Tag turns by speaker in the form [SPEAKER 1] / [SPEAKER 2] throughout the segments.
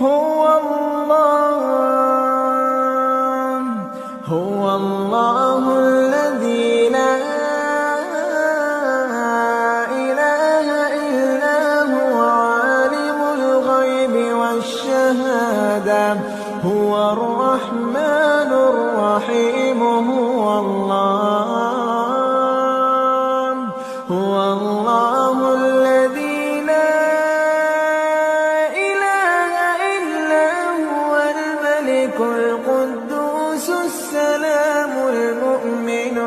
[SPEAKER 1] هو الله هو الله الذي لا إله إلا هو عالم الغيب والشهادة هو الرحمن الرحيم هو الله الذي لا إله إلا هو الملك القدوس السلام المؤمن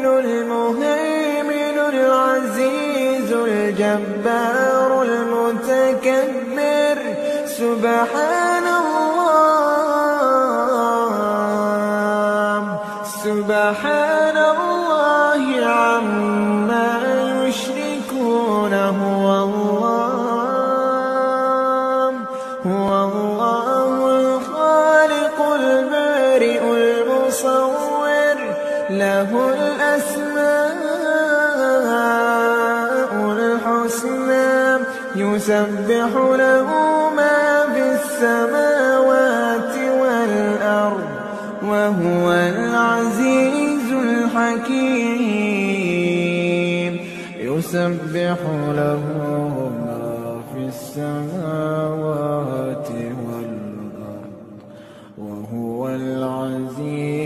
[SPEAKER 1] المهيمن العزيز الجبار المتكبر سبحان الله عما يشركون هو الله الخالق البارئ المصور له الأسماء الحسنى يسبح له ما في السماوات والأرض وهو العزيز الحكيم يسبح له ما في السماوات والأرض وهو العزيز